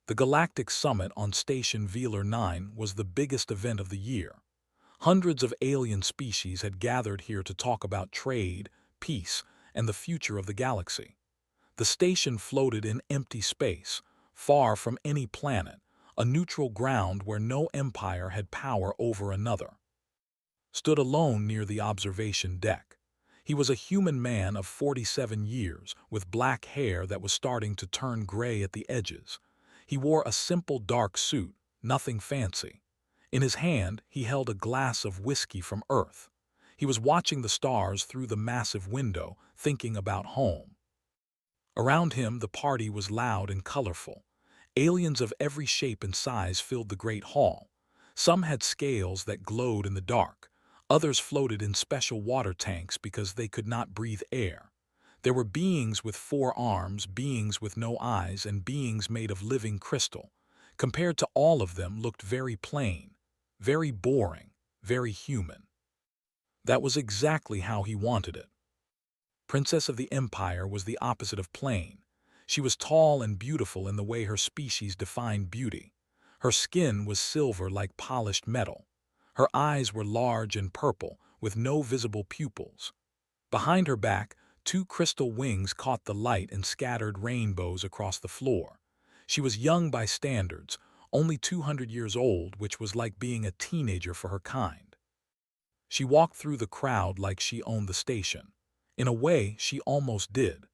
The Galactic Summit on Station Velar 9 was the biggest event of the year. Hundreds of alien species had gathered here to talk about trade, peace, and the future of the galaxy. The station floated in empty space, far from any planet, a neutral ground where no empire had power over another. Stood alone near the observation deck. He was a human man of 47 years, with black hair that was starting to turn gray at the edges. He wore a simple dark suit, nothing fancy. In his hand, he held a glass of whiskey from Earth. He was watching the stars through the massive window, thinking about home. Around him, the party was loud and colorful. Aliens of every shape and size filled the great hall. Some had scales that glowed in the dark. Others floated in special water tanks because they could not breathe air. There were beings with 4 arms, beings with no eyes, and beings made of living crystal. Compared to all of them, looked very plain, very boring, very human. That was exactly how he wanted it. Princess of the Empire was the opposite of plain. She was tall and beautiful in the way her species defined beauty. Her skin was silver like polished metal. Her eyes were large and purple, with no visible pupils. Behind her back, 2 crystal wings caught the light and scattered rainbows across the floor. She was young by standards, only 200 years old, which was like being a teenager for her kind. She walked through the crowd like she owned the station. In a way, she almost did.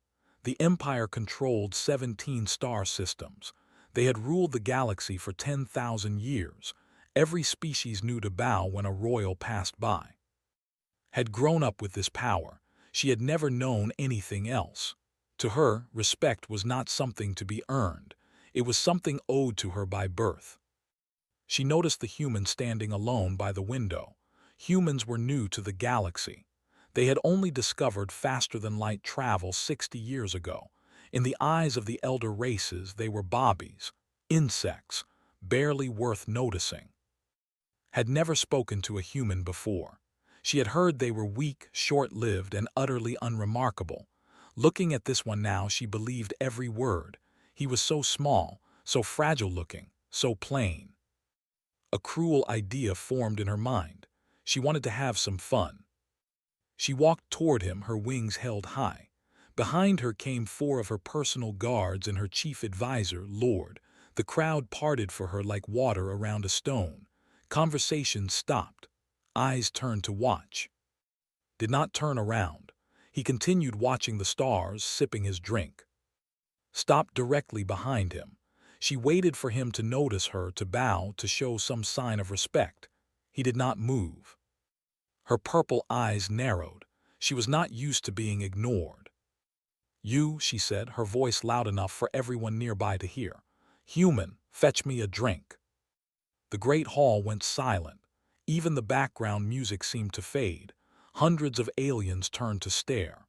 The Empire controlled 17 star systems. They had ruled the galaxy for 10,000 years. Every species knew to bow when a royal passed by. Had grown up with this power. She had never known anything else. To her, respect was not something to be earned. It was something owed to her by birth. She noticed the humans standing alone by the window. Humans were new to the galaxy. They had only discovered faster-than-light travel 60 years ago. In the eyes of the elder races, they were bobbies, insects, barely worth noticing. Had never spoken to a human before. She had heard they were weak, short-lived, and utterly unremarkable. Looking at this one now, she believed every word. He was so small, so fragile-looking, so plain. A cruel idea formed in her mind. She wanted to have some fun. She walked toward him, her wings held high. Behind her came 4 of her personal guards and her chief advisor, Lord. The crowd parted for her like water around a stone. Conversation stopped. Eyes turned to watch. Did not turn around. He continued watching the stars, sipping his drink. Stopped directly behind him. She waited for him to notice her, to bow, to show some sign of respect. He did not move. Her purple eyes narrowed. She was not used to being ignored. "You," she said, her voice loud enough for everyone nearby to hear. "Human, fetch me a drink." The great hall went silent. Even the background music seemed to fade. Hundreds of aliens turned to stare.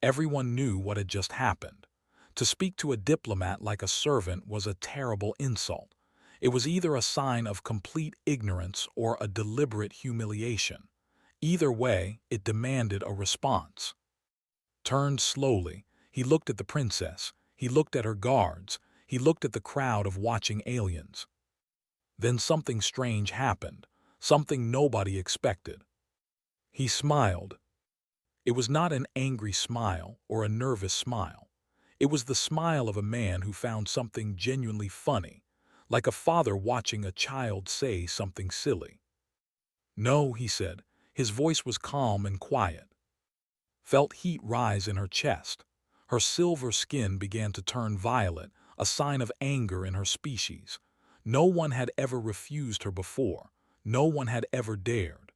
Everyone knew what had just happened. To speak to a diplomat like a servant was a terrible insult. It was either a sign of complete ignorance or a deliberate humiliation. Either way, it demanded a response. Turned slowly, he looked at the princess, he looked at her guards, he looked at the crowd of watching aliens. Then something strange happened, something nobody expected. He smiled. It was not an angry smile or a nervous smile. It was the smile of a man who found something genuinely funny, like a father watching a child say something silly. "No," he said. His voice was calm and quiet. Felt heat rise in her chest. Her silver skin began to turn violet, a sign of anger in her species. No one had ever refused her before. No one had ever dared.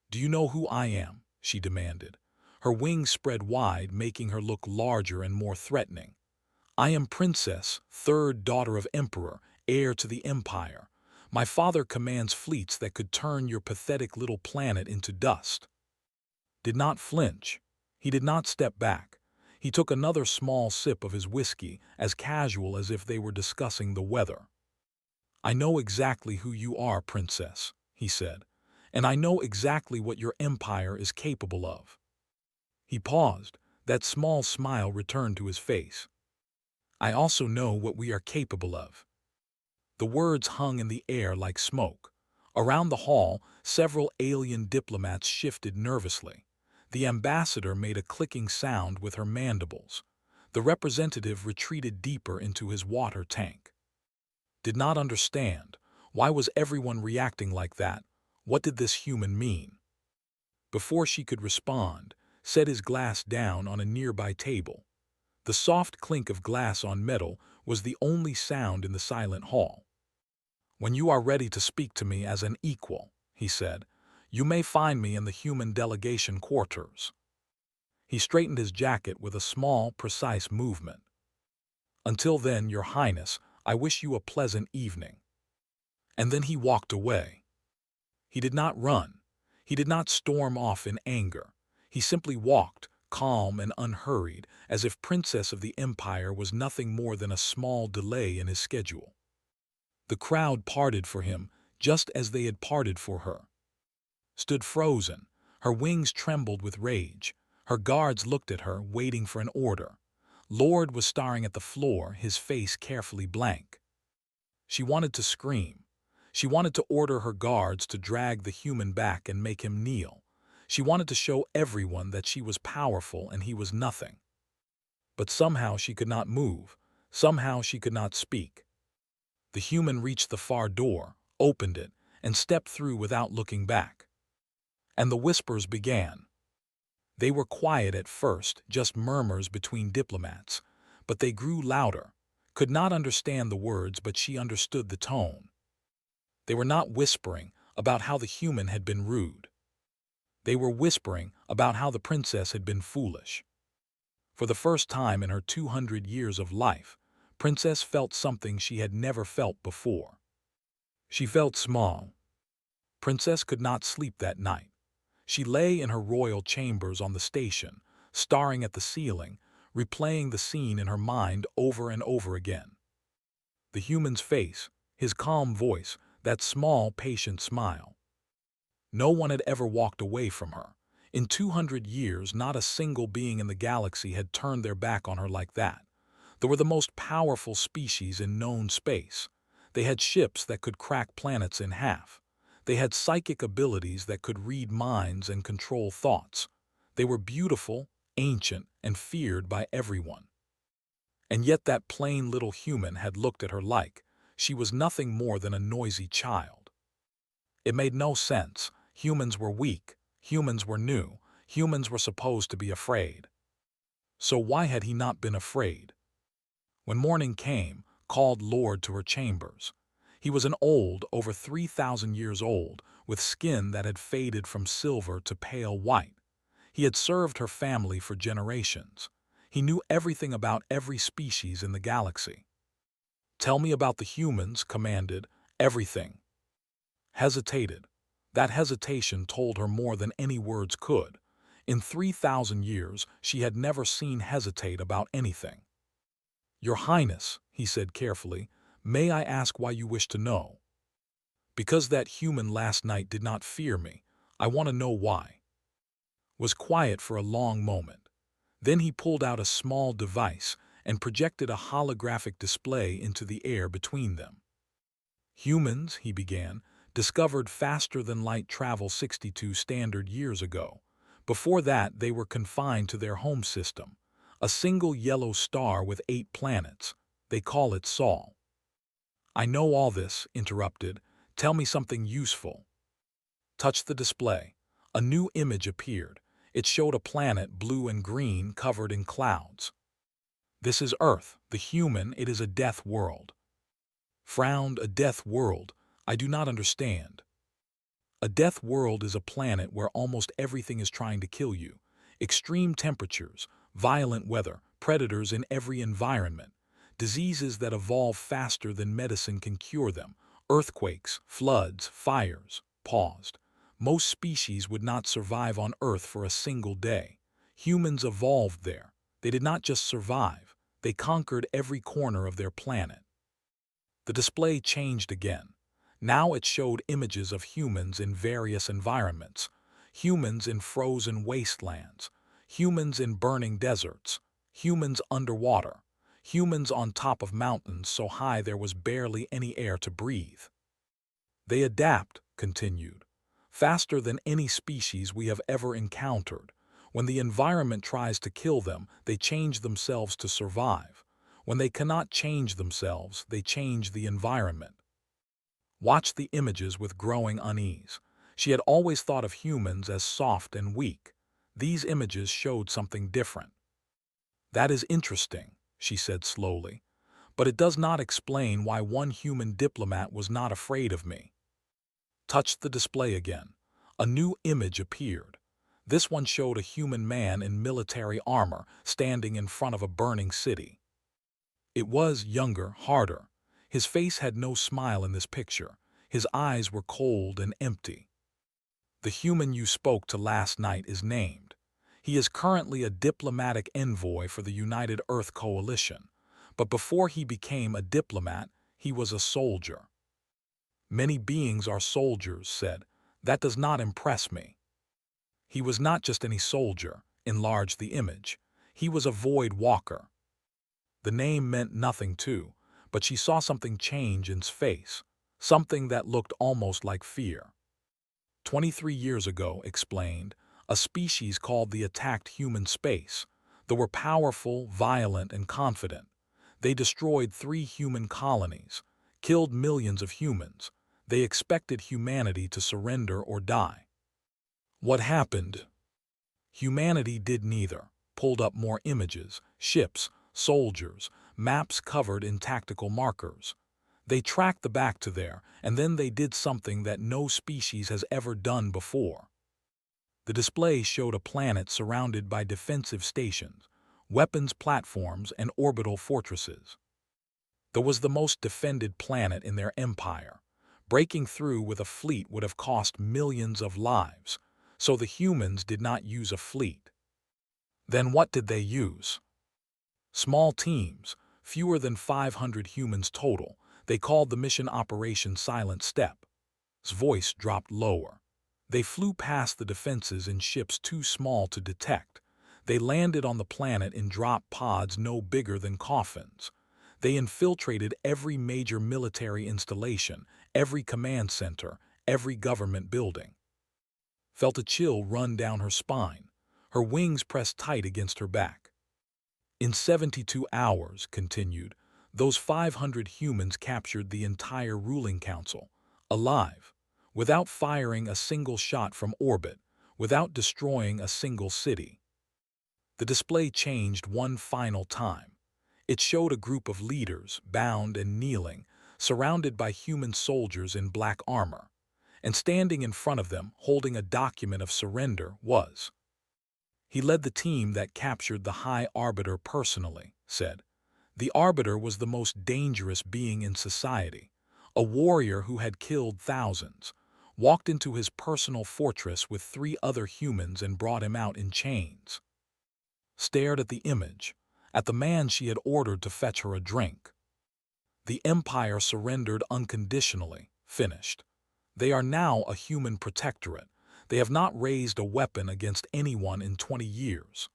"Do you know who I am?" she demanded. Her wings spread wide, making her look larger and more threatening. "I am Princess, 3rd daughter of Emperor, heir to the Empire. My father commands fleets that could turn your pathetic little planet into dust." Did not flinch. He did not step back. He took another small sip of his whiskey, as casual as if they were discussing the weather. "I know exactly who you are, Princess," he said, "and I know exactly what your empire is capable of." He paused. That small smile returned to his face. I also know what we are capable of." The words hung in the air like smoke. Around the hall, several alien diplomats shifted nervously. The ambassador made a clicking sound with her mandibles. The representative retreated deeper into his water tank. Did not understand. Why was everyone reacting like that? What did this human mean? Before she could respond, set his glass down on a nearby table. The soft clink of glass on metal was the only sound in the silent hall. "When you are ready to speak to me as an equal," he said, "you may find me in the human delegation quarters." He straightened his jacket with a small, precise movement. "Until then, Your Highness, I wish you a pleasant evening." And then he walked away. He did not run. He did not storm off in anger. He simply walked, calm and unhurried, as if Princess of the Empire was nothing more than a small delay in his schedule. The crowd parted for him, just as they had parted for her. Stood frozen. Her wings trembled with rage. Her guards looked at her, waiting for an order. Lord was staring at the floor, his face carefully blank. She wanted to scream. She wanted to order her guards to drag the human back and make him kneel. She wanted to show everyone that she was powerful and he was nothing. But somehow she could not move. Somehow she could not speak. The human reached the far door, opened it, and stepped through without looking back. And the whispers began. They were quiet at first, just murmurs between diplomats, but they grew louder. Could not understand the words, but she understood the tone. They were not whispering about how the human had been rude. They were whispering about how the princess had been foolish. For the first time in her 200 years of life, Princess felt something she had never felt before. She felt small. Princess could not sleep that night. She lay in her royal chambers on the station, staring at the ceiling, replaying the scene in her mind over and over again. The human's face, his calm voice, that small, patient smile. No one had ever walked away from her. In 200 years, not a single being in the galaxy had turned their back on her like that. They were the most powerful species in known space. They had ships that could crack planets in half. They had psychic abilities that could read minds and control thoughts. They were beautiful, ancient, and feared by everyone. And yet that plain little human had looked at her like she was nothing more than a noisy child. It made no sense. Humans were weak. Humans were new. Humans were supposed to be afraid. So why had he not been afraid? When morning came, called Lord to her chambers. He was an old, over 3,000 years old, with skin that had faded from silver to pale white. He had served her family for generations. He knew everything about every species in the galaxy. "Tell me about the humans," commanded. "Everything." Hesitated. That hesitation told her more than any words could. In 3,000 years, she had never seen hesitate about anything. "Your Highness," he said carefully, "may I ask why you wish to know?" "Because that human last night did not fear me. I want to know why." Was quiet for a long moment. Then he pulled out a small device and projected a holographic display into the air between them. "Humans," he began, "discovered faster-than-light travel 62 standard years ago. Before that, they were confined to their home system, a single yellow star with 8 planets. They call it Sol." "I know all this," interrupted. "Tell me something useful." Touch the display. A new image appeared. It showed a planet, blue and green, covered in clouds. "This is Earth, the human. It is a death world." Frowned. "A death world? I do not understand." "A death world is a planet where almost everything is trying to kill you. Extreme temperatures, violent weather, predators in every environment, diseases that evolve faster than medicine can cure them, earthquakes, floods, fires." Paused. "Most species would not survive on Earth for a single day. Humans evolved there. They did not just survive. They conquered every corner of their planet." The display changed again. Now it showed images of humans in various environments. Humans in frozen wastelands. Humans in burning deserts. Humans underwater. humans on top of mountains so high there was barely any air to breathe. They adapt, continued, faster than any species we have ever encountered. When the environment tries to kill them, they change themselves to survive. When they cannot change themselves, they change the environment. Watched the images with growing unease. She had always thought of humans as soft and weak. These images showed something different. That is interesting, she said slowly, but it does not explain why one human diplomat was not afraid of me. Touched the display again. A new image appeared. This one showed a human man in military armor standing in front of a burning city. It was younger, harder. His face had no smile in this picture. His eyes were cold and empty. The human you spoke to last night is named. He is currently a diplomatic envoy for the United Earth Coalition, but before he became a diplomat, he was a soldier. Many beings are soldiers, said. That does not impress me. He was not just any soldier, enlarged the image. He was a void walker. The name meant nothing too, but she saw something change in his face, something that looked almost like fear. 23 years ago, explained, a species called the attacked human space. They were powerful, violent, and confident. They destroyed 3 human colonies, killed millions of humans. They expected humanity to surrender or die. What happened? Humanity did neither. Pulled up more images, ships, soldiers, maps covered in tactical markers. They tracked the back to there, and then they did something that no species has ever done before. The display showed a planet surrounded by defensive stations, weapons platforms, and orbital fortresses. That was the most defended planet in their empire. Breaking through with a fleet would have cost millions of lives, so the humans did not use a fleet. Then what did they use? Small teams, fewer than 500 humans total. They called the mission Operation Silent Step. His voice dropped lower. They flew past the defenses in ships too small to detect. They landed on the planet in drop pods no bigger than coffins. They infiltrated every major military installation, every command center, every government building. Felt a chill run down her spine. Her wings pressed tight against her back. In 72 hours, continued, those 500 humans captured the entire ruling council, alive, without firing a single shot from orbit, without destroying a single city. The display changed one final time. It showed a group of leaders, bound and kneeling, surrounded by human soldiers in black armor, and standing in front of them, holding a document of surrender, was. He led the team that captured the High Arbiter personally, said. The Arbiter was the most dangerous being in society, a warrior who had killed thousands, walked into his personal fortress with 3 other humans and brought him out in chains. Stared at the image, at the man she had ordered to fetch her a drink. The Empire surrendered unconditionally, finished. They are now a human protectorate. They have not raised a weapon against anyone in 20 years.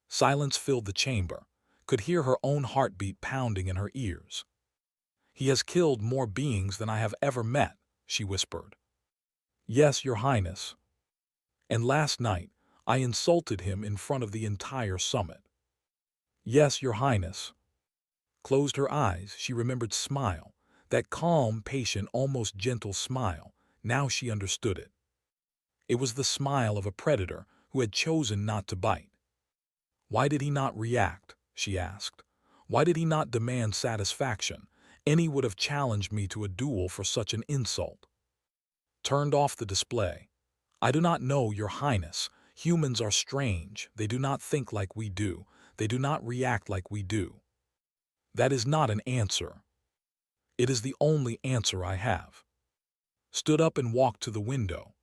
Silence filled the chamber, could hear her own heartbeat pounding in her ears. He has killed more beings than I have ever met, she whispered. Yes, Your Highness. And last night, I insulted him in front of the entire summit. Yes, Your Highness. Closed her eyes, she remembered smile, that calm, patient, almost gentle smile. Now she understood it. It was the smile of a predator who had chosen not to bite. Why did he not react? She asked. Why did he not demand satisfaction? Any would have challenged me to a duel for such an insult. Turned off the display. I do not know, Your Highness. Humans are strange. They do not think like we do. They do not react like we do. That is not an answer. It is the only answer I have. Stood up and walked to the window.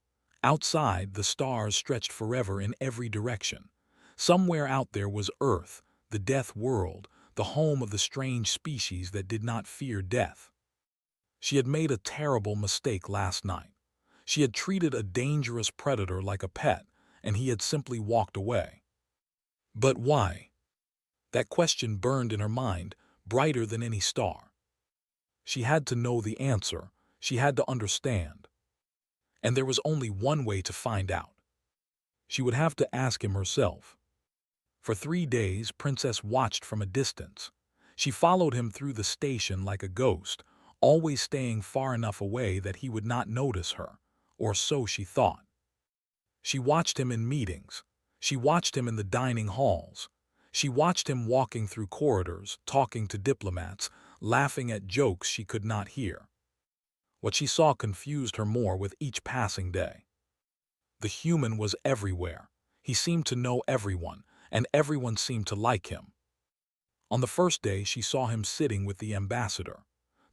Outside, the stars stretched forever in every direction. Somewhere out there was Earth, the death world, the home of the strange species that did not fear death. She had made a terrible mistake last night. She had treated a dangerous predator like a pet, and he had simply walked away. But why? That question burned in her mind, brighter than any star. She had to know the answer. She had to understand. And there was only one way to find out. She would have to ask him herself. For 3 days, Princess watched from a distance. She followed him through the station like a ghost, always staying far enough away that he would not notice her, or so she thought. She watched him in meetings. She watched him in the dining halls. She watched him walking through corridors, talking to diplomats, laughing at jokes she could not hear. What she saw confused her more with each passing day. The human was everywhere. He seemed to know everyone, and everyone seemed to like him. On the first day, she saw him sitting with the ambassador.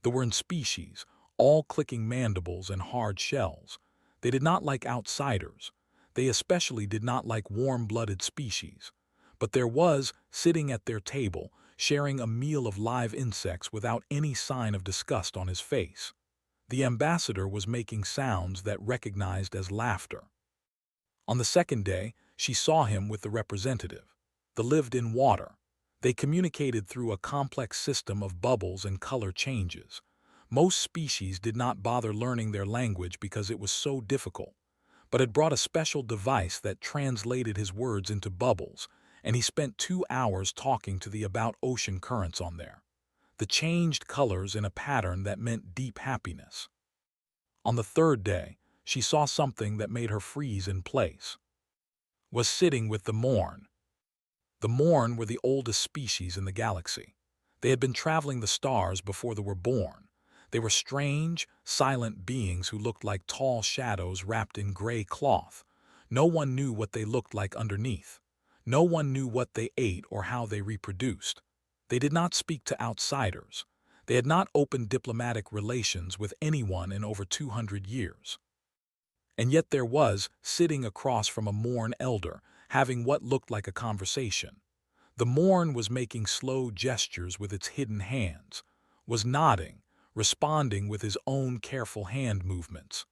They were in species, all clicking mandibles and hard shells. They did not like outsiders. They especially did not like warm-blooded species. But there was, sitting at their table, sharing a meal of live insects without any sign of disgust on his face. The ambassador was making sounds that recognized as laughter. On the second day, she saw him with the representative. They lived in water. They communicated through a complex system of bubbles and color changes. Most species did not bother learning their language because it was so difficult, but had brought a special device that translated his words into bubbles, and he spent 2 hours talking to the about ocean currents on there. The changed colors in a pattern that meant deep happiness. On the third day, she saw something that made her freeze in place. Was sitting with the Morn. The Morn were the oldest species in the galaxy. They had been traveling the stars before they were born. They were strange, silent beings who looked like tall shadows wrapped in gray cloth. No one knew what they looked like underneath. No one knew what they ate or how they reproduced. They did not speak to outsiders. They had not opened diplomatic relations with anyone in over 200 years. And yet there was, sitting across from a Morn elder, having what looked like a conversation. The Morn was making slow gestures with its hidden hands, was nodding, responding with his own careful hand movements.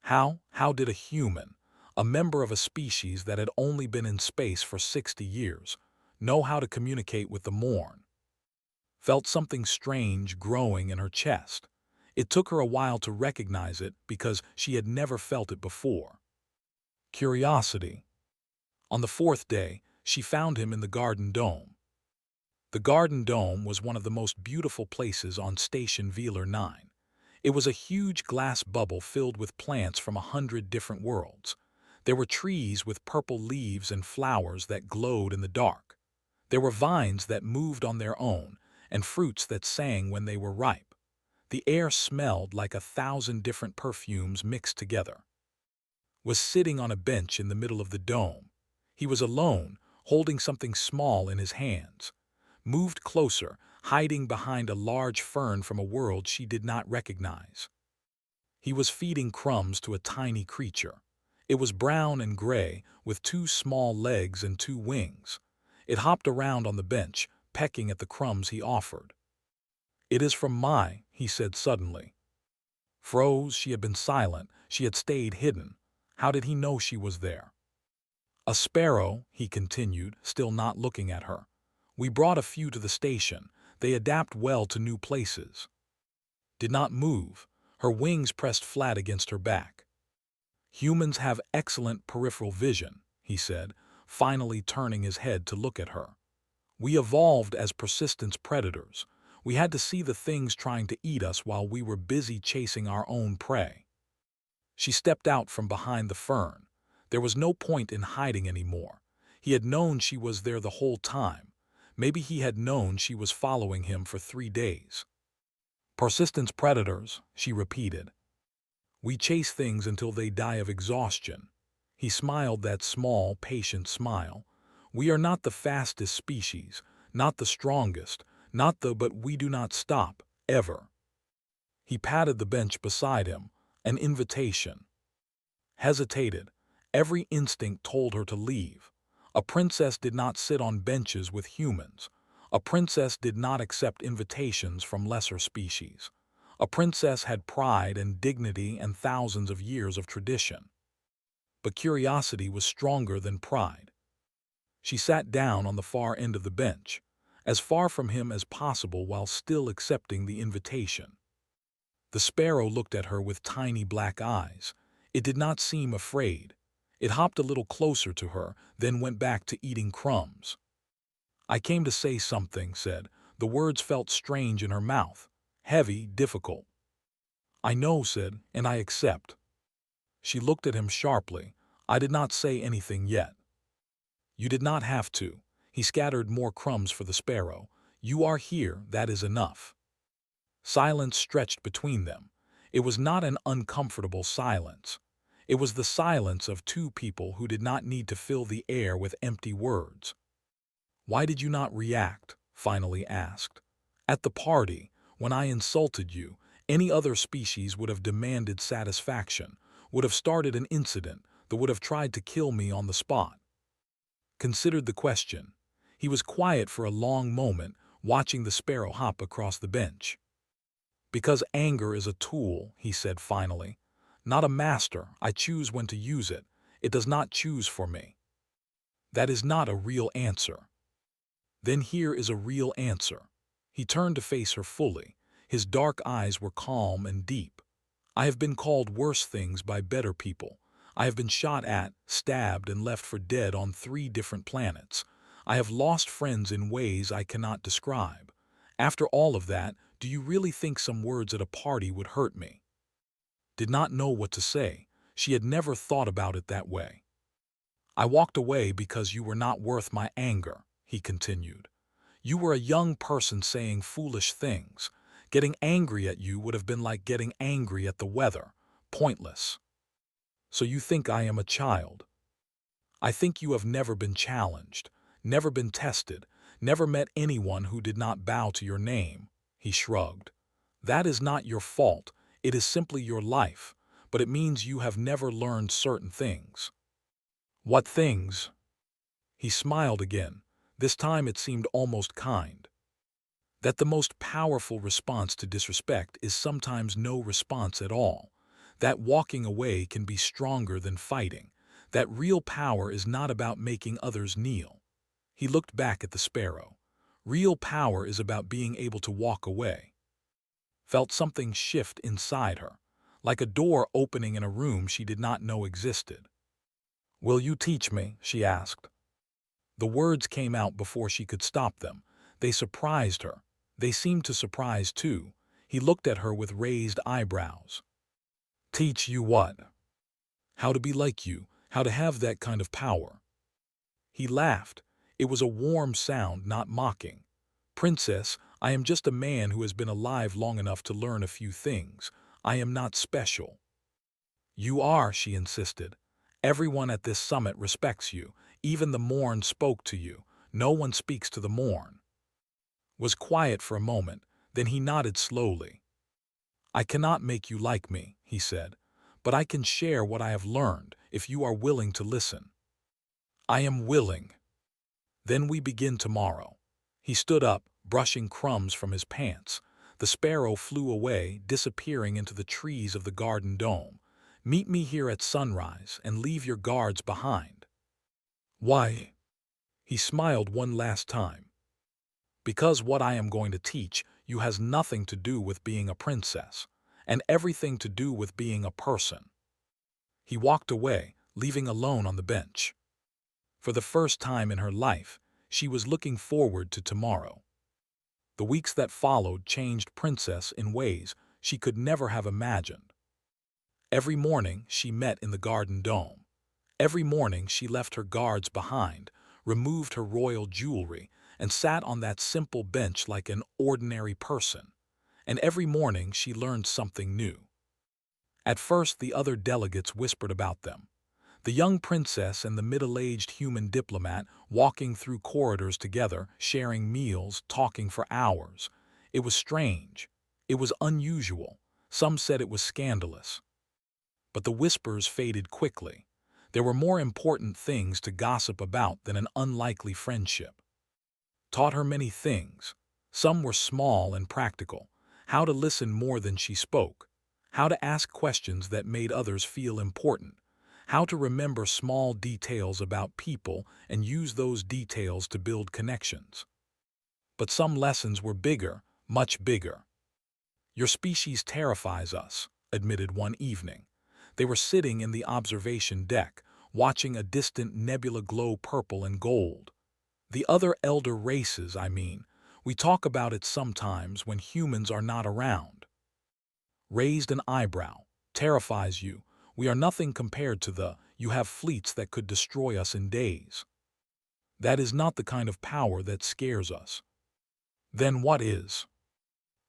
How did a human, a member of a species that had only been in space for 60 years, know how to communicate with the Morn? Felt something strange growing in her chest. It took her a while to recognize it because she had never felt it before. Curiosity. On the fourth day, she found him in the Garden Dome. The Garden Dome was one of the most beautiful places on Station Vealer 9. It was a huge glass bubble filled with plants from 100 different worlds. There were trees with purple leaves and flowers that glowed in the dark. There were vines that moved on their own, and fruits that sang when they were ripe. The air smelled like 1,000 different perfumes mixed together. Was sitting on a bench in the middle of the dome. He was alone, holding something small in his hands. Moved closer, hiding behind a large fern from a world she did not recognize. He was feeding crumbs to a tiny creature. It was brown and gray, with 2 small legs and 2 wings. It hopped around on the bench, pecking at the crumbs he offered. "It is from Mai," he said suddenly. Froze, she had been silent, she had stayed hidden. How did he know she was there? "A sparrow," he continued, still not looking at her. "We brought a few to the station. They adapt well to new places." Did not move, her wings pressed flat against her back. "Humans have excellent peripheral vision," he said, finally turning his head to look at her. "We evolved as persistence predators. We had to see the things trying to eat us while we were busy chasing our own prey." She stepped out from behind the fern. There was no point in hiding anymore. He had known she was there the whole time. Maybe he had known she was following him for 3 days. "Persistence predators," she repeated. "We chase things until they die of exhaustion." He smiled that small, patient smile. "We are not the fastest species, not the strongest, but we do not stop, ever." He patted the bench beside him, an invitation. Hesitated. Every instinct told her to leave. A princess did not sit on benches with humans. A princess did not accept invitations from lesser species. A princess had pride and dignity and thousands of years of tradition. But curiosity was stronger than pride. She sat down on the far end of the bench, as far from him as possible while still accepting the invitation. The sparrow looked at her with tiny black eyes. It did not seem afraid. It hopped a little closer to her, then went back to eating crumbs. "I came to say something," said. The words felt strange in her mouth, heavy, difficult. "I know," said, "and I accept." She looked at him sharply. "I did not say anything yet." "You did not have to." He scattered more crumbs for the sparrow. "You are here, that is enough." Silence stretched between them. It was not an uncomfortable silence. It was the silence of two people who did not need to fill the air with empty words. "Why did you not react?" finally asked. "At the party, when I insulted you, any other species would have demanded satisfaction, would have started an incident that would have tried to kill me on the spot." Considered the question. He was quiet for a long moment, watching the sparrow hop across the bench. "Because anger is a tool," he said finally. "Not a master. I choose when to use it. It does not choose for me." "That is not a real answer." "Then here is a real answer." He turned to face her fully. His dark eyes were calm and deep. "I have been called worse things by better people. I have been shot at, stabbed, and left for dead on 3 different planets. I have lost friends in ways I cannot describe. After all of that, do you really think some words at a party would hurt me?" Did not know what to say. She had never thought about it that way. "I walked away because you were not worth my anger," he continued. "You were a young person saying foolish things. Getting angry at you would have been like getting angry at the weather. Pointless. So you think I am a child. I think you have never been challenged, never been tested, never met anyone who did not bow to your name." He shrugged. "That is not your fault. It is simply your life, but it means you have never learned certain things." "What things?" He smiled again. This time it seemed almost kind. "That the most powerful response to disrespect is sometimes no response at all. That walking away can be stronger than fighting. That real power is not about making others kneel." He looked back at the sparrow. "Real power is about being able to walk away." Felt something shift inside her, like a door opening in a room she did not know existed. "Will you teach me?" she asked. The words came out before she could stop them. They surprised her. They seemed to surprise too. He looked at her with raised eyebrows. "Teach you what?" "How to be like you, how to have that kind of power." He laughed. It was a warm sound, not mocking. "Princess, I am just a man who has been alive long enough to learn a few things. I am not special." "You are," she insisted. "Everyone at this summit respects you. Even the morn spoke to you. No one speaks to the morn." Was quiet for a moment, then he nodded slowly. "I cannot make you like me," he said, "but I can share what I have learned if you are willing to listen." "I am willing." "Then we begin tomorrow." He stood up, brushing crumbs from his pants. The sparrow flew away, disappearing into the trees of the garden dome. "Meet me here at sunrise and leave your guards behind." "Why?" He smiled one last time. "Because what I am going to teach you has nothing to do with being a princess, and everything to do with being a person." He walked away, leaving alone on the bench. For the first time in her life, she was looking forward to tomorrow. The weeks that followed changed Princess in ways she could never have imagined. Every morning she met in the garden dome. Every morning she left her guards behind, removed her royal jewelry, and sat on that simple bench like an ordinary person. And every morning she learned something new. At first the other delegates whispered about them. The young princess and the middle-aged human diplomat walking through corridors together, sharing meals, talking for hours. It was strange. It was unusual. Some said it was scandalous. But the whispers faded quickly. There were more important things to gossip about than an unlikely friendship. Taught her many things. Some were small and practical. How to listen more than she spoke. How to ask questions that made others feel important. how to remember small details about people and use those details to build connections. But some lessons were bigger, much bigger. "Your species terrifies us," admitted one evening. They were sitting in the observation deck, watching a distant nebula glow purple and gold. "The other elder races, I mean. We talk about it sometimes when humans are not around." Raised an eyebrow. "Terrifies you. We are nothing compared to you have fleets that could destroy us in days." "That is not the kind of power that scares us." "Then what is?"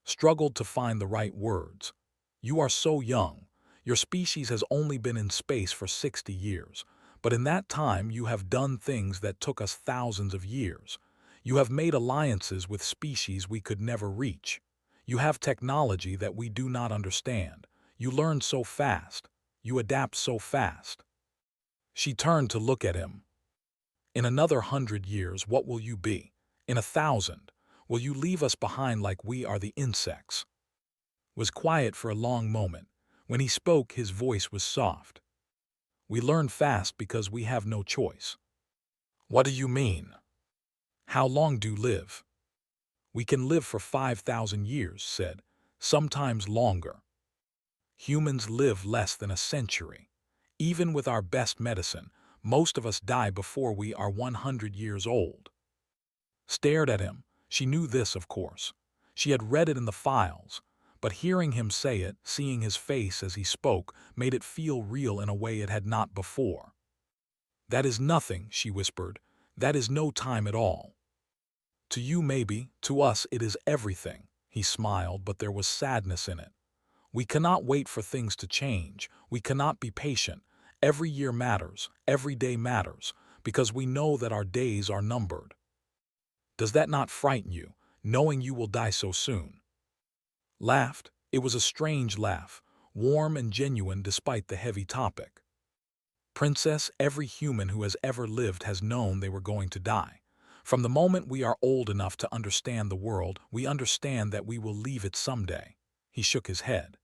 Struggled to find the right words. "You are so young. Your species has only been in space for 60 years, but in that time you have done things that took us thousands of years. You have made alliances with species we could never reach. You have technology that we do not understand. You learn so fast. You adapt so fast." She turned to look at him. "In another 100 years, what will you be? In 1,000? Will you leave us behind like we are the insects?" Was quiet for a long moment. When he spoke, his voice was soft. "We learn fast because we have no choice." "What do you mean?" "How long do you live?" "We can live for 5,000 years, said. Sometimes longer." "Humans live less than a century. Even with our best medicine, most of us die before we are 100 years old." Stared at him. She knew this, of course. She had read it in the files. But hearing him say it, seeing his face as he spoke, made it feel real in a way it had not before. "That is nothing," she whispered. "That is no time at all." "To you maybe, to us it is everything." He smiled, but there was sadness in it. "We cannot wait for things to change. We cannot be patient. Every year matters, every day matters, because we know that our days are numbered." "Does that not frighten you, knowing you will die so soon?" Laughed. It was a strange laugh, warm and genuine despite the heavy topic. "Princess, every human who has ever lived has known they were going to die. From the moment we are old enough to understand the world, we understand that we will leave it someday." He shook his head.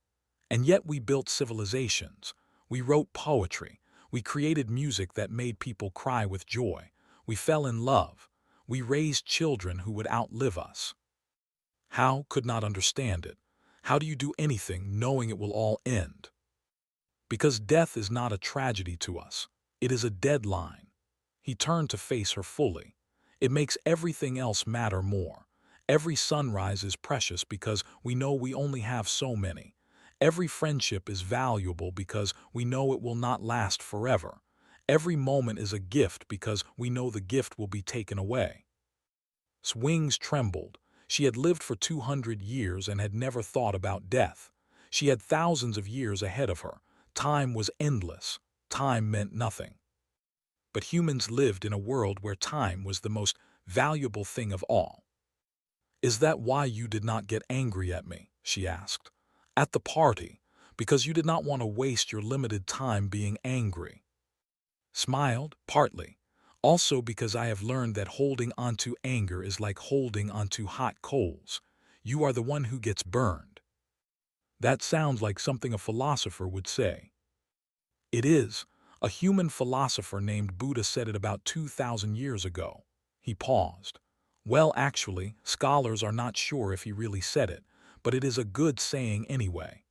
"And yet we built civilizations. We wrote poetry. We created music that made people cry with joy. We fell in love. We raised children who would outlive us." How could not understand it? How do you do anything knowing it will all end? "Because death is not a tragedy to us. It is a deadline." He turned to face her fully. "It makes everything else matter more. Every sunrise is precious because we know we only have so many. Every friendship is valuable because we know it will not last forever. Every moment is a gift because we know the gift will be taken away." Wings trembled. She had lived for 200 years and had never thought about death. She had thousands of years ahead of her. Time was endless. Time meant nothing. But humans lived in a world where time was the most valuable thing of all. "Is that why you did not get angry at me?" she asked. "At the party, because you did not want to waste your limited time being angry." Smiled, partly. "Also because I have learned that holding onto anger is like holding onto hot coals. You are the one who gets burned." That sounds like something a philosopher would say. It is. A human philosopher named Buddha said it about 2,000 years ago. He paused. "Well, actually, scholars are not sure if he really said it, but it is a good saying anyway."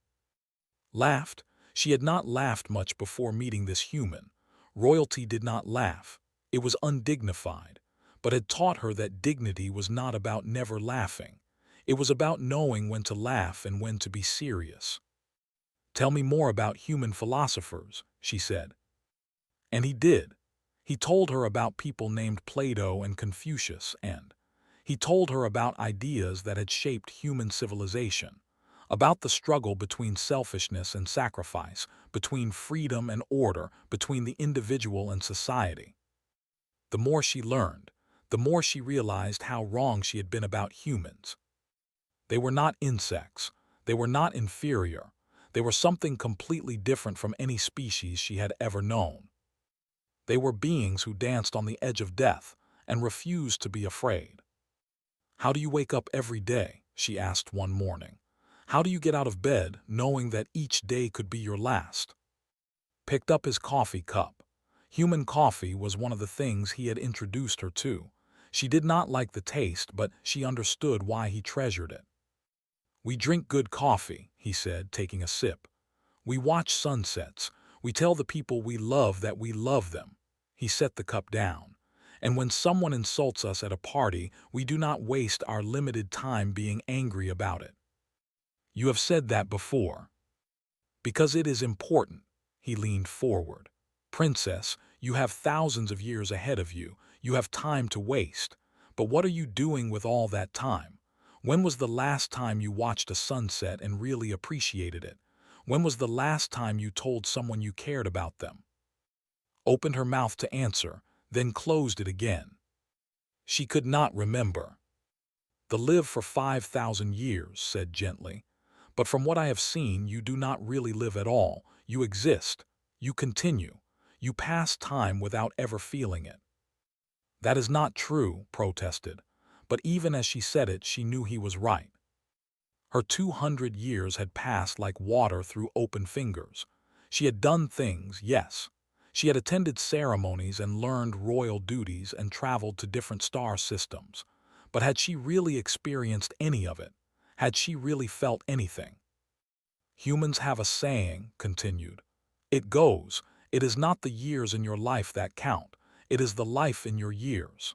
Laughed. She had not laughed much before meeting this human. Royalty did not laugh. It was undignified, but had taught her that dignity was not about never laughing. It was about knowing when to laugh and when to be serious. "Tell me more about human philosophers," she said. And he did. He told her about people named Plato and Confucius, and he told her about ideas that had shaped human civilization, about the struggle between selfishness and sacrifice, between freedom and order, between the individual and society. The more she learned, the more she realized how wrong she had been about humans. They were not insects. They were not inferior. They were something completely different from any species she had ever known. They were beings who danced on the edge of death and refused to be afraid. "How do you wake up every day?" she asked one morning. "How do you get out of bed knowing that each day could be your last?" picked up his coffee cup. Human coffee was one of the things he had introduced her to. She did not like the taste, but she understood why he treasured it. "We drink good coffee," he said, taking a sip. "We watch sunsets. We tell the people we love that we love them." He set the cup down. "And when someone insults us at a party, we do not waste our limited time being angry about it." "You have said that before." "Because it is important." He leaned forward. "Princess, you have thousands of years ahead of you. You have time to waste. But what are you doing with all that time? When was the last time you watched a sunset and really appreciated it? When was the last time you told someone you cared about them?" Opened her mouth to answer, then closed it again. She could not remember. "The live for 5,000 years," said gently. "But from what I have seen, you do not really live at all. You exist. You continue. You pass time without ever feeling it." "That is not true," protested. But even as she said it, she knew he was right. Her 200 years had passed like water through open fingers. She had done things, yes. She had attended ceremonies and learned royal duties and traveled to different star systems. But had she really experienced any of it? Had she really felt anything? "Humans have a saying," continued. "It goes, it is not the years in your life that count. It is the life in your years."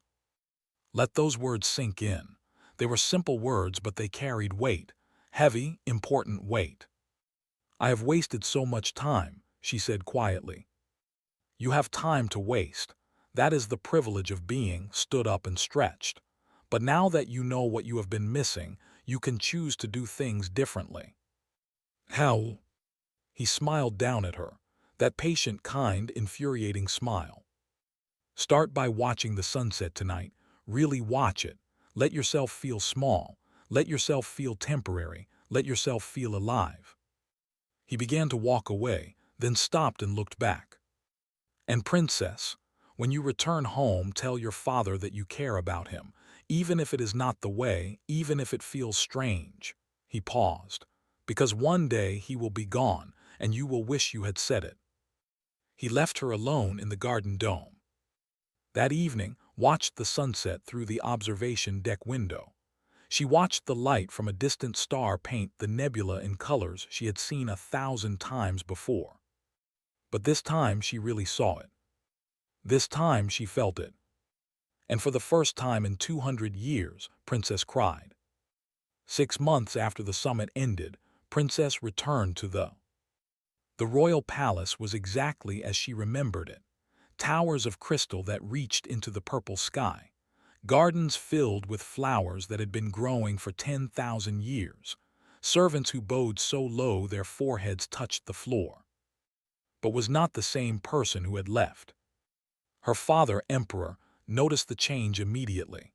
Let those words sink in. They were simple words, but they carried weight. Heavy, important weight. "I have wasted so much time," she said quietly. "You have time to waste. That is the privilege of being," stood up and stretched. "But now that you know what you have been missing, you can choose to do things differently." "How?" He smiled down at her, that patient, kind, infuriating smile. "Start by watching the sunset tonight. Really watch it. Let yourself feel small. Let yourself feel temporary. Let yourself feel alive." He began to walk away, then stopped and looked back. "And princess, when you return home, tell your father that you care about him, even if it is not the way, even if it feels strange." He paused. "Because one day he will be gone, and you will wish you had said it." He left her alone in the garden dome. That evening, watched the sunset through the observation deck window. She watched the light from a distant star paint the nebula in colors she had seen 1,000 times before. But this time she really saw it. This time she felt it. And for the first time in 200 years, Princess cried. 6 months after the summit ended, Princess returned to the royal palace was exactly as she remembered it. Towers of crystal that reached into the purple sky. Gardens filled with flowers that had been growing for 10,000 years. Servants who bowed so low their foreheads touched the floor. But was not the same person who had left. Her father, Emperor, noticed the change immediately.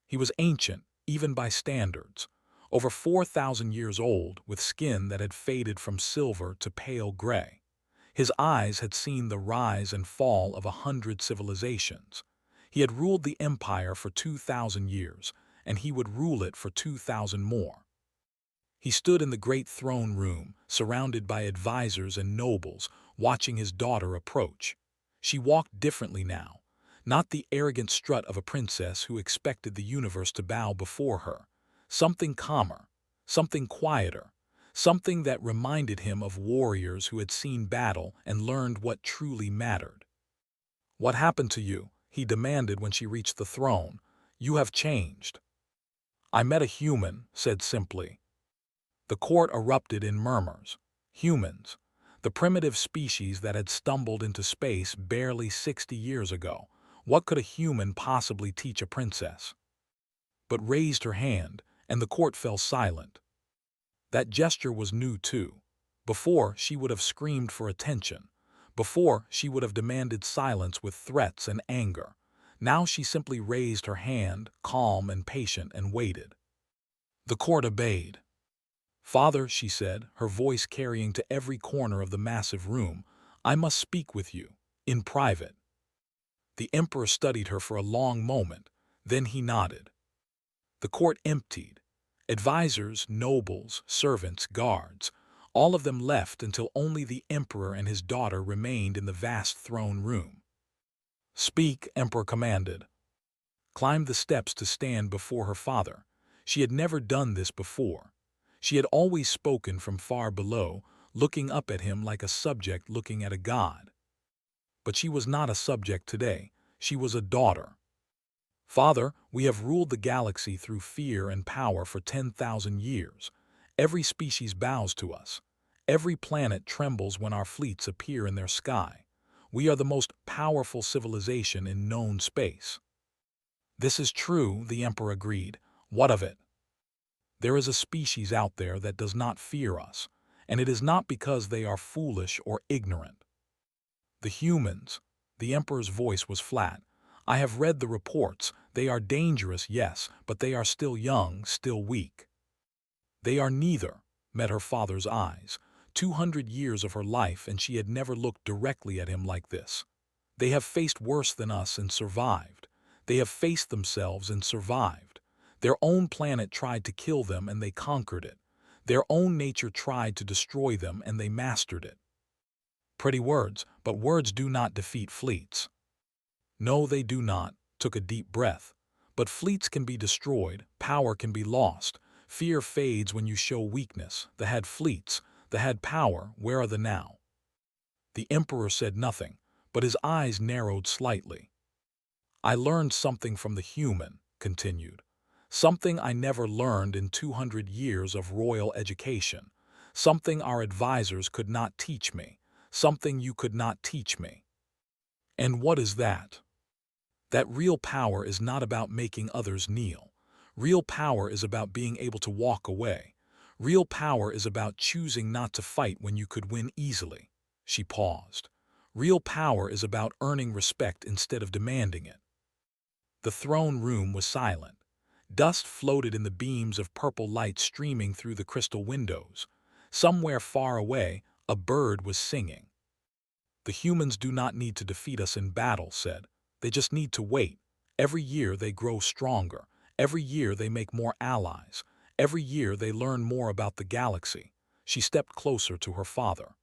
He was ancient, even by standards. Over 4,000 years old, with skin that had faded from silver to pale gray. His eyes had seen the rise and fall of 100 civilizations. He had ruled the empire for 2,000 years, and he would rule it for 2,000 more. He stood in the great throne room, surrounded by advisors and nobles, watching his daughter approach. She walked differently now, not the arrogant strut of a princess who expected the universe to bow before her. Something calmer, something quieter, something that reminded him of warriors who had seen battle and learned what truly mattered. "What happened to you?" he demanded when she reached the throne. "You have changed." "I met a human," said simply. The court erupted in murmurs. Humans, the primitive species that had stumbled into space barely 60 years ago. What could a human possibly teach a princess? But raised her hand, and the court fell silent. That gesture was new too. Before, she would have screamed for attention. Before, she would have demanded silence with threats and anger. Now she simply raised her hand, calm and patient, and waited. The court obeyed. "Father," she said, her voice carrying to every corner of the massive room, "I must speak with you, in private." The emperor studied her for a long moment, then he nodded. The court emptied. Advisors, nobles, servants, guards, All of them left until only the emperor and his daughter remained in the vast throne room. "Speak," Emperor commanded. Climbed the steps to stand before her father. She had never done this before. She had always spoken from far below, looking up at him like a subject looking at a god. But she was not a subject today. She was a daughter. "Father, we have ruled the galaxy through fear and power for 10,000 years. Every species bows to us. Every planet trembles when our fleets appear in their sky. We are the most powerful civilization in known space." "This is true," the Emperor agreed. "What of it?" "There is a species out there that does not fear us, and it is not because they are foolish or ignorant." "The humans." The Emperor's voice was flat. "I have read the reports. They are dangerous, yes, but they are still young, still weak." "They are neither," met her father's eyes. 200 years of her life, and she had never looked directly at him like this. "They have faced worse than us and survived. They have faced themselves and survived. Their own planet tried to kill them and they conquered it. Their own nature tried to destroy them and they mastered it." "Pretty words, but words do not defeat fleets." "No, they do not," took a deep breath. "But fleets can be destroyed, power can be lost. Fear fades when you show weakness. The had fleets, the had power, where are they now?" The Emperor said nothing, but his eyes narrowed slightly. "I learned something from the human," continued. "Something I never learned in 200 years of royal education. Something our advisors could not teach me. Something you could not teach me." "And what is that?" "That real power is not about making others kneel. Real power is about being able to walk away. Real power is about choosing not to fight when you could win easily." She paused. "Real power is about earning respect instead of demanding it." The throne room was silent. Dust floated in the beams of purple light streaming through the crystal windows. Somewhere far away, a bird was singing. "The humans do not need to defeat us in battle," said. "They just need to wait. Every year they grow stronger. Every year they make more allies. Every year they learn more about the galaxy." She stepped closer to her father.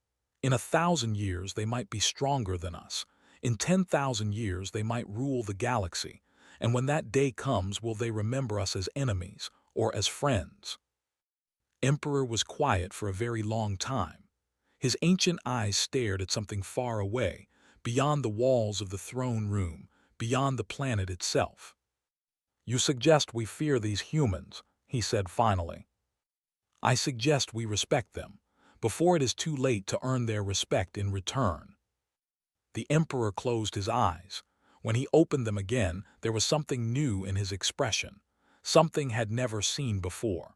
"In 1,000 years they might be stronger than us. In 10,000 years they might rule the galaxy. And when that day comes, will they remember us as enemies or as friends?" Emperor was quiet for a very long time. His ancient eyes stared at something far away, beyond the walls of the throne room, beyond the planet itself. "You suggest we fear these humans," he said finally. "I suggest we respect them, before it is too late to earn their respect in return." The Emperor closed his eyes. When he opened them again, there was something new in his expression, something had never seen before.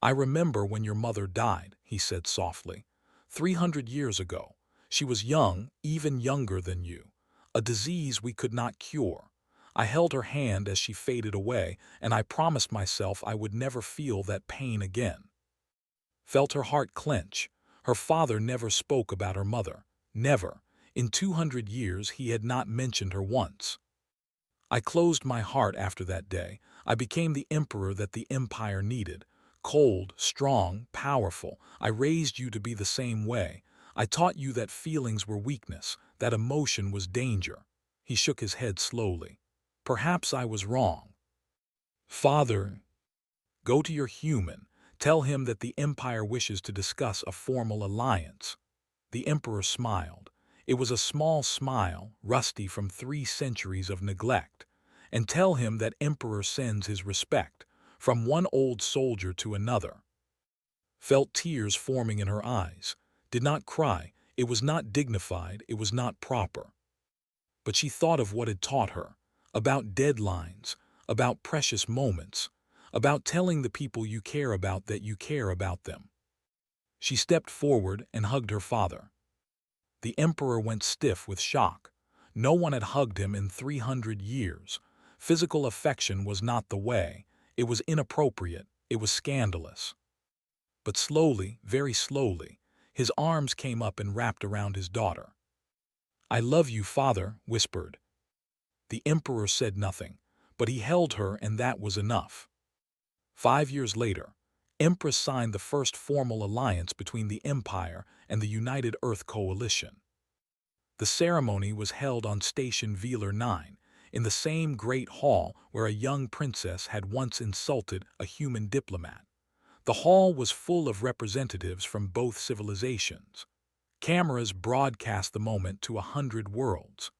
"I remember when your mother died," he said softly. 300 years ago. She was young, even younger than you. A disease we could not cure. I held her hand as she faded away, and I promised myself I would never feel that pain again." Felt her heart clench. Her father never spoke about her mother. Never. In 200 years he had not mentioned her once. "I closed my heart after that day. I became the emperor that the empire needed. Cold, strong, powerful. I raised you to be the same way. I taught you that feelings were weakness, that emotion was danger." He shook his head slowly. "Perhaps I was wrong." "Father, go to your human. Tell him that the empire wishes to discuss a formal alliance." The emperor smiled. It was a small smile, rusty from 3 centuries of neglect. "And tell him that emperor sends his respect, from one old soldier to another." Felt tears forming in her eyes. Did not cry. It was not dignified. It was not proper. But she thought of what had taught her, about deadlines, about precious moments, about telling the people you care about that you care about them. She stepped forward and hugged her father. The emperor went stiff with shock. No one had hugged him in 300 years. Physical affection was not the way. It was inappropriate. It was scandalous. But slowly, very slowly, his arms came up and wrapped around his daughter. "I love you, father," whispered. The emperor said nothing, but he held her, and that was enough. 5 years later, Empress signed the first formal alliance between the Empire and the United Earth Coalition. The ceremony was held on Station Velar 9, in the same great hall where a young princess had once insulted a human diplomat. The hall was full of representatives from both civilizations. Cameras broadcast the moment to 100 worlds.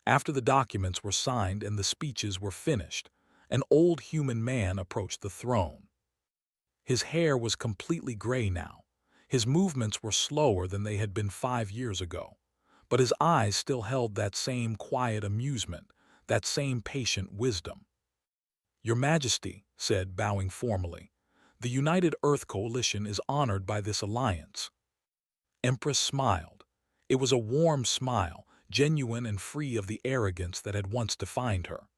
After the documents were signed and the speeches were finished, an old human man approached the throne. His hair was completely gray now. His movements were slower than they had been 5 years ago, but his eyes still held that same quiet amusement, that same patient wisdom. "Your Majesty," said, bowing formally, "the United Earth Coalition is honored by this alliance." Empress smiled. It was a warm smile, genuine and free of the arrogance that had once defined her.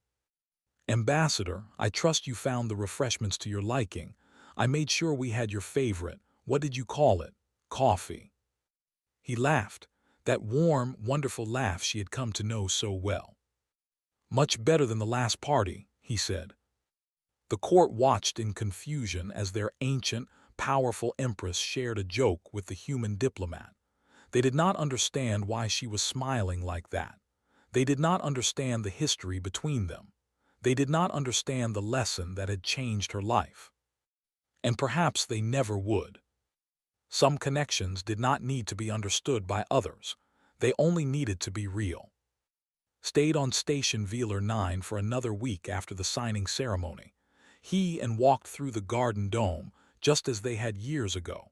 "Ambassador, I trust you found the refreshments to your liking. I made sure we had your favorite, what did you call it, coffee." He laughed, that warm, wonderful laugh she had come to know so well. "Much better than the last party," he said. The court watched in confusion as their ancient, powerful empress shared a joke with the human diplomat. They did not understand why she was smiling like that. They did not understand the history between them. They did not understand the lesson that had changed her life. And perhaps they never would. Some connections did not need to be understood by others. They only needed to be real. Stayed on Station Velar 9 for another week after the signing ceremony. He and walked through the garden dome, just as they had years ago.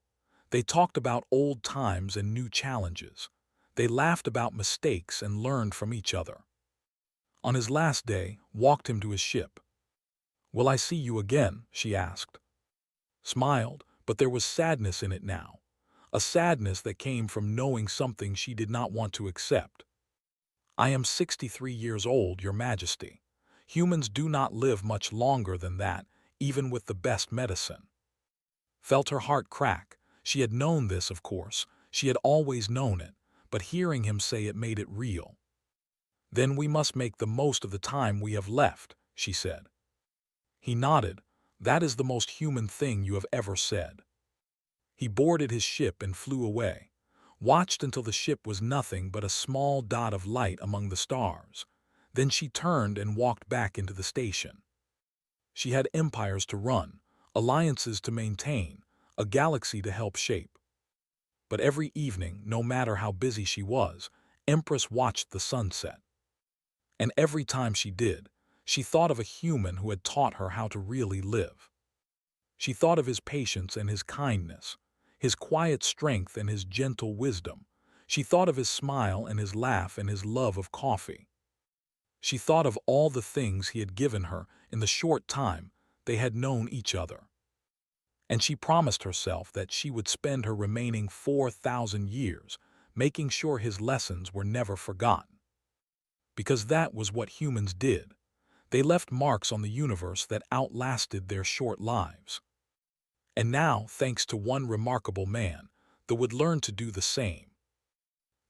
They talked about old times and new challenges. They laughed about mistakes and learned from each other. On his last day, walked him to his ship. "Will I see you again?" she asked. Smiled, but there was sadness in it now. A sadness that came from knowing something she did not want to accept. "I am 63 years old, Your Majesty. Humans do not live much longer than that, even with the best medicine." Felt her heart crack. She had known this, of course. She had always known it, but hearing him say it made it real. "Then we must make the most of the time we have left," she said. He nodded. "That is the most human thing you have ever said." He boarded his ship and flew away. Watched until the ship was nothing but a small dot of light among the stars. Then she turned and walked back into the station. She had empires to run, alliances to maintain, a galaxy to help shape. But every evening, no matter how busy she was, Empress watched the sunset. And every time she did, she thought of a human who had taught her how to really live. She thought of his patience and his kindness, his quiet strength and his gentle wisdom. She thought of his smile and his laugh and his love of coffee. She thought of all the things he had given her in the short time they had known each other. And she promised herself that she would spend her remaining 4,000 years making sure his lessons were never forgotten. Because that was what humans did. They left marks on the universe that outlasted their short lives. And now, thanks to one remarkable man, they would learn to do the same.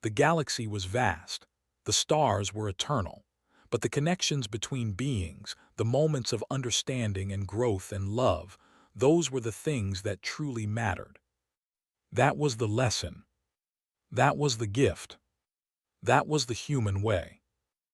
The galaxy was vast, the stars were eternal, but the connections between beings, the moments of understanding and growth and love, those were the things that truly mattered. That was the lesson. That was the gift. That was the human way.